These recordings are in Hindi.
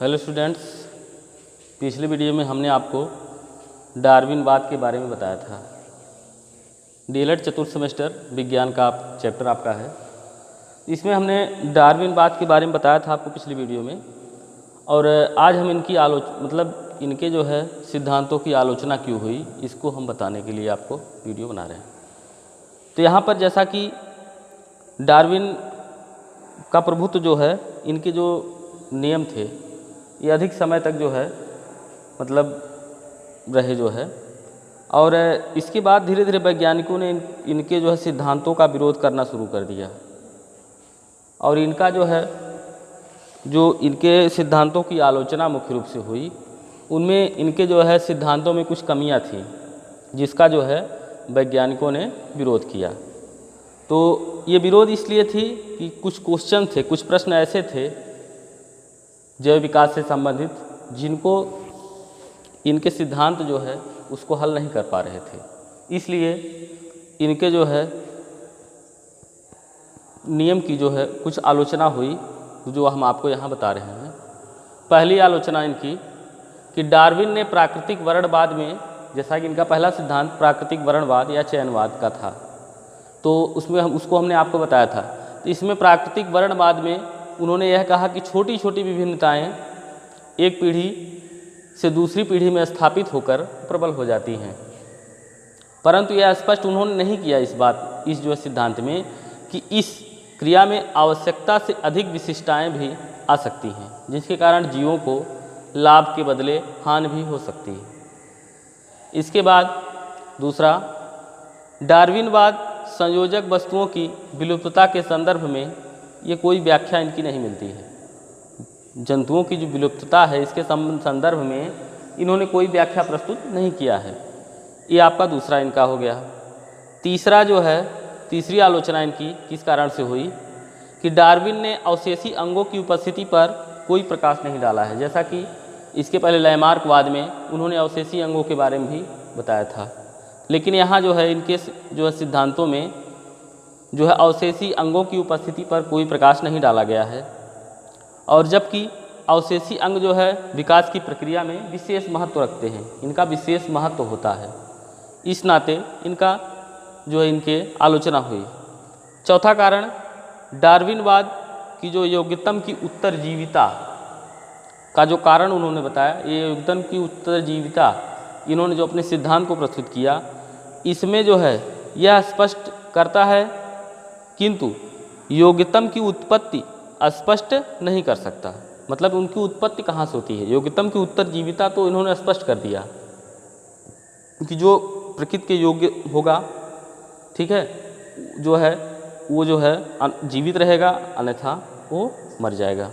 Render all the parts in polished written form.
हेलो स्टूडेंट्स, पिछले वीडियो में हमने आपको डार्विनवाद के बारे में बताया था। डीएलएड चतुर्थ सेमेस्टर विज्ञान का चैप्टर आपका है। इसमें हमने डार्विनवाद के बारे में बताया था आपको पिछली वीडियो में, और आज हम इनकी इनके जो है सिद्धांतों की आलोचना क्यों हुई, इसको हम बताने के लिए आपको वीडियो बना रहे हैं। तो यहाँ पर जैसा कि डार्विन का प्रभुत्व जो है, इनके जो नियम थे ये अधिक समय तक जो है रहे जो है, और इसके बाद धीरे धीरे वैज्ञानिकों ने इनके जो है सिद्धांतों का विरोध करना शुरू कर दिया। और इनका जो इनके सिद्धांतों की आलोचना मुख्य रूप से हुई, उनमें इनके जो है सिद्धांतों में कुछ कमियां थीं, जिसका जो है वैज्ञानिकों ने विरोध किया। तो ये विरोध इसलिए थी कि कुछ क्वेश्चन थे, कुछ प्रश्न ऐसे थे जैव विकास से संबंधित, जिनको इनके सिद्धांत जो है उसको हल नहीं कर पा रहे थे। इसलिए इनके जो है नियम की जो है कुछ आलोचना हुई, जो हम आपको यहाँ बता रहे हैं। पहली आलोचना इनकी कि डार्विन ने प्राकृतिक वर्णवाद में, जैसा कि इनका पहला सिद्धांत प्राकृतिक वर्णवाद या चयनवाद का था, तो उसमें उसको हमने आपको बताया था। तो इसमें प्राकृतिक वर्णवाद में उन्होंने यह कहा कि छोटी छोटी विभिन्नताएं एक पीढ़ी से दूसरी पीढ़ी में स्थापित होकर प्रबल हो जाती हैं, परंतु यह स्पष्ट उन्होंने नहीं किया इस जो सिद्धांत में कि इस क्रिया में आवश्यकता से अधिक विशिष्टताएं भी आ सकती हैं, जिसके कारण जीवों को लाभ के बदले हानि भी हो सकती है। इसके बाद दूसरा, डार्विनवाद संयोजक वस्तुओं की विलुप्तता के संदर्भ में ये कोई व्याख्या इनकी नहीं मिलती है। जंतुओं की जो विलुप्तता है, इसके संदर्भ में इन्होंने कोई व्याख्या प्रस्तुत नहीं किया है। ये आपका दूसरा इनका हो गया। तीसरा जो है, तीसरी आलोचना इनकी किस कारण से हुई कि डार्विन ने अवशेषी अंगों की उपस्थिति पर कोई प्रकाश नहीं डाला है। जैसा कि इसके पहले लैमार्कवाद में उन्होंने अवशेषी अंगों के बारे में भी बताया था, लेकिन यहाँ जो है इनके जो है सिद्धांतों में जो है अवशेषी अंगों की उपस्थिति पर कोई प्रकाश नहीं डाला गया है। और जबकि अवशेषी अंग जो है विकास की प्रक्रिया में विशेष महत्व रखते हैं, इनका विशेष महत्व होता है, इस नाते इनका जो है इनके आलोचना हुई। चौथा कारण, डार्विनवाद की जो योग्यतम की उत्तरजीविता का जो कारण उन्होंने बताया, ये योग्यतम की उत्तरजीविता इन्होंने जो अपने सिद्धांत को प्रस्तुत किया, इसमें जो है यह स्पष्ट करता है, किंतु योग्यतम की उत्पत्ति स्पष्ट नहीं कर सकता। मतलब उनकी उत्पत्ति कहाँ से होती है, योग्यतम की उत्तरजीविता तो इन्होंने स्पष्ट कर दिया कि जो प्रकृति के योग्य होगा, ठीक है, जो है वो जो है जीवित रहेगा, अन्यथा वो मर जाएगा।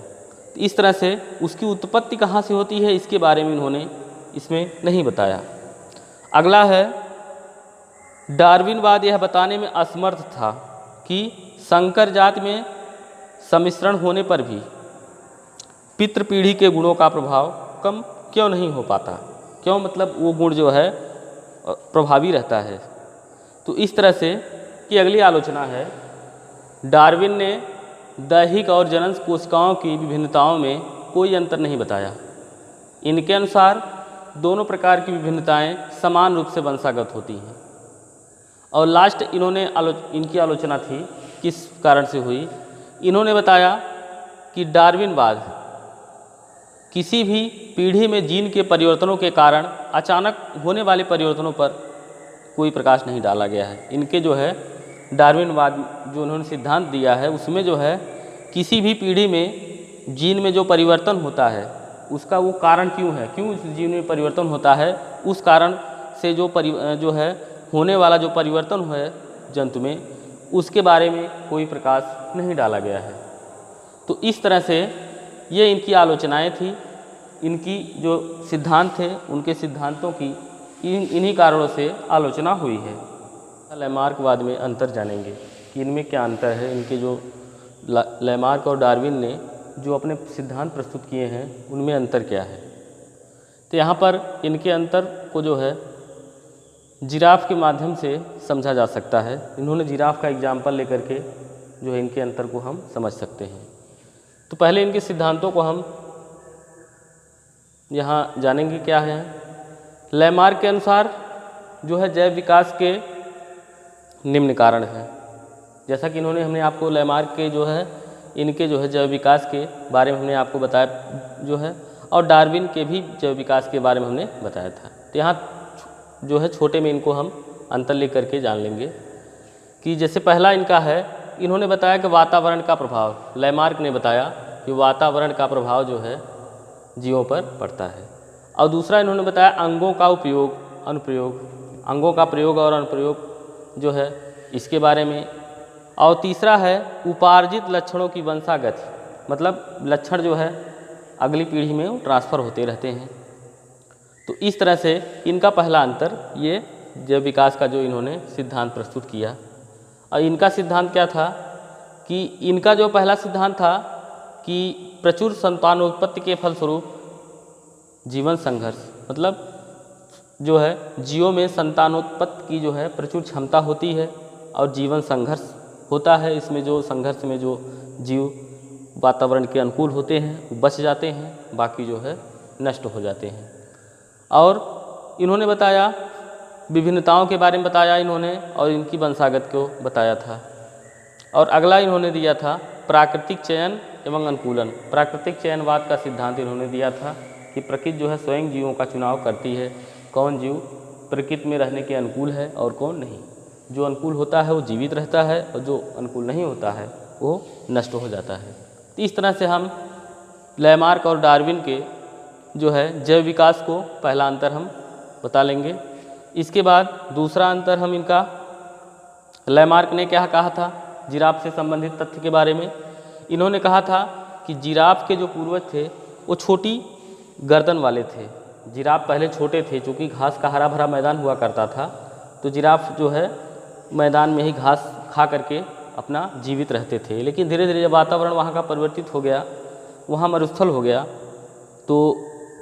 इस तरह से उसकी उत्पत्ति कहाँ से होती है, इसके बारे में इन्होंने इसमें नहीं बताया। अगला है, डार्विनवाद यह बताने में असमर्थ था कि संकर जात में सम्मिश्रण होने पर भी पितृ पीढ़ी के गुणों का प्रभाव कम क्यों नहीं हो पाता, क्यों मतलब वो गुण जो है प्रभावी रहता है। तो इस तरह से की अगली आलोचना है, डार्विन ने दैहिक और जनन कोशिकाओं की विभिन्नताओं में कोई अंतर नहीं बताया। इनके अनुसार दोनों प्रकार की विभिन्नताएं समान रूप से वंशागत होती हैं। और लास्ट इनकी आलोचना थी, किस कारण से हुई, इन्होंने बताया कि डार्विनवाद किसी भी पीढ़ी में जीन के परिवर्तनों के कारण अचानक होने वाले परिवर्तनों पर कोई प्रकाश नहीं डाला गया है। इनके जो है डार्विनवाद जो उन्होंने सिद्धांत दिया है, उसमें जो है किसी भी पीढ़ी में जीन में जो परिवर्तन होता है, उसका वो कारण क्यों है, क्यों उस जीन में परिवर्तन होता है, उस कारण से जो है होने वाला जो परिवर्तन है जंतु में, उसके बारे में कोई प्रकाश नहीं डाला गया है। तो इस तरह से ये इनकी आलोचनाएं थी। इनकी जो सिद्धांत थे, उनके सिद्धांतों की इन्हीं कारणों से आलोचना हुई है। लैमार्कवाद में अंतर जानेंगे कि इनमें क्या अंतर है। इनके जो लैमार्क और डार्विन ने जो अपने सिद्धांत प्रस्तुत किए हैं, उनमें अंतर क्या है। तो यहाँ पर इनके अंतर को जो है जिराफ के माध्यम से समझा जा सकता है। इन्होंने जिराफ का एग्जाम्पल लेकर के जो है इनके अंतर को हम समझ सकते हैं। तो पहले इनके सिद्धांतों को हम यहाँ जानेंगे क्या है। लैमार्क के अनुसार जो है जैव विकास के निम्न कारण हैं। जैसा कि हमने आपको लैमार्क के जो है इनके जो है जैव विकास के बारे में हमने आपको बताया जो है, और डार्विन के भी जैव विकास के बारे में हमने बताया था। तो यहाँ जो है छोटे में इनको हम अंतर ले करके जान लेंगे कि जैसे पहला इनका है, इन्होंने बताया कि वातावरण का प्रभाव। लैमार्क ने बताया कि वातावरण का प्रभाव जो है जीवों पर पड़ता है। और दूसरा इन्होंने बताया अंगों का उपयोग अनुप्रयोग, अंगों का प्रयोग और अनुप्रयोग जो है इसके बारे में। और तीसरा है उपार्जित लक्षणों की वंशागति, मतलब लक्षण जो है अगली पीढ़ी में वो ट्रांसफ़र होते रहते हैं। तो इस तरह से इनका पहला अंतर ये जैव विकास का जो इन्होंने सिद्धांत प्रस्तुत किया। और इनका सिद्धांत क्या था कि इनका जो पहला सिद्धांत था कि प्रचुर संतानोत्पत्ति के फलस्वरूप जीवन संघर्ष, मतलब जो है जीवों में संतानोत्पत्ति की जो है प्रचुर क्षमता होती है और जीवन संघर्ष होता है। इसमें जो संघर्ष में जो जीव वातावरण के अनुकूल होते हैं वो बच जाते हैं, बाकी जो है नष्ट हो जाते हैं। और इन्होंने बताया विभिन्नताओं के बारे में बताया इन्होंने, और इनकी वंशागत को बताया था। और अगला इन्होंने दिया था प्राकृतिक चयन एवं अनुकूलन। प्राकृतिक चयनवाद का सिद्धांत इन्होंने दिया था कि प्रकृति जो है स्वयं जीवों का चुनाव करती है, कौन जीव प्रकृति में रहने के अनुकूल है और कौन नहीं। जो अनुकूल होता है वो जीवित रहता है और जो अनुकूल नहीं होता है वो नष्ट हो जाता है। तो इस तरह से हम लैमार्क और डार्विन के जो है जैव विकास को पहला अंतर हम बता लेंगे। इसके बाद दूसरा अंतर हम इनका, लैमार्क ने क्या कहा था जिराफ से संबंधित तथ्य के बारे में। इन्होंने कहा था कि जिराफ के जो पूर्वज थे वो छोटी गर्दन वाले थे। जिराफ पहले छोटे थे, चूँकि घास का हरा भरा मैदान हुआ करता था, तो जिराफ जो है मैदान में ही घास खा करके अपना जीवित रहते थे। लेकिन धीरे धीरे जब वातावरण वहाँ का परिवर्तित हो गया, वहाँ मरुस्थल हो गया, तो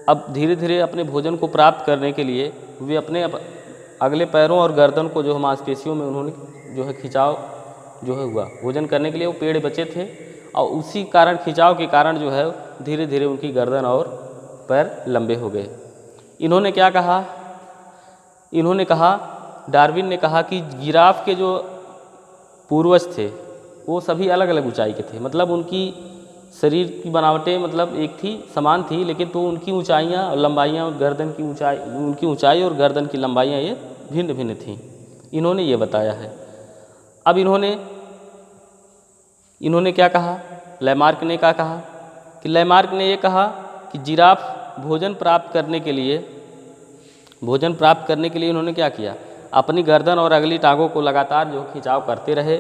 अब धीरे धीरे अपने भोजन को प्राप्त करने के लिए वे अपने अगले पैरों और गर्दन को जो मांसपेशियों में उन्होंने जो है खिंचाव जो है हुआ, भोजन करने के लिए वो पेड़ बचे थे, और उसी कारण खिंचाव के कारण जो है धीरे धीरे उनकी गर्दन और पैर लंबे हो गए। इन्होंने क्या कहा, इन्होंने कहा, डार्विन ने कहा कि जिराफ के जो पूर्वज थे वो सभी अलग अलग ऊंचाई के थे, मतलब उनकी शरीर की बनावटें मतलब एक थी, समान थी, लेकिन तो उनकी ऊंचाइयाँ और लंबाइयाँ और गर्दन की ऊंचाई, उनकी ऊंचाई और गर्दन की लंबाइयाँ ये भिन्न भिन्न थीं। इन्होंने ये बताया है। अब इन्होंने क्या कहा, लैमार्क ने क्या कहा कि लैमार्क ने ये कहा कि जिराफ भोजन प्राप्त करने के लिए इन्होंने क्या किया, अपनी गर्दन और अगली टांगों को लगातार जो खिंचाव करते रहे,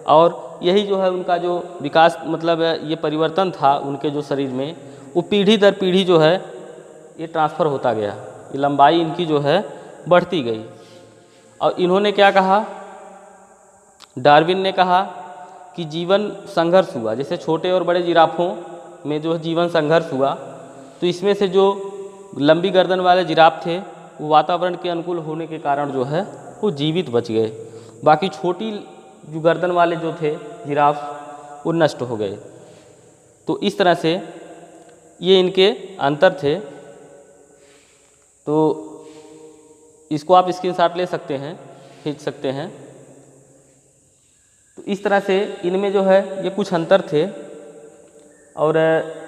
और यही जो है उनका जो विकास मतलब ये परिवर्तन था उनके जो शरीर में, वो पीढ़ी दर पीढ़ी जो है ये ट्रांसफ़र होता गया, ये लंबाई इनकी जो है बढ़ती गई। और इन्होंने क्या कहा, डार्विन ने कहा कि जीवन संघर्ष हुआ, जैसे छोटे और बड़े जिराफों में जो जीवन संघर्ष हुआ, तो इसमें से जो लंबी गर्दन वाले जिराफ थे वो वातावरण के अनुकूल होने के कारण जो है वो जीवित बच गए, बाकी छोटी जो गर्दन वाले जो थे जिराफ वो नष्ट हो गए। तो इस तरह से ये इनके अंतर थे। तो इसको आप स्क्रीनशॉट ले सकते हैं, खींच सकते हैं। तो इस तरह से इनमें जो है ये कुछ अंतर थे। और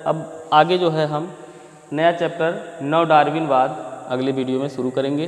अब आगे जो है हम नया चैप्टर नव डार्विनवाद अगले वीडियो में शुरू करेंगे।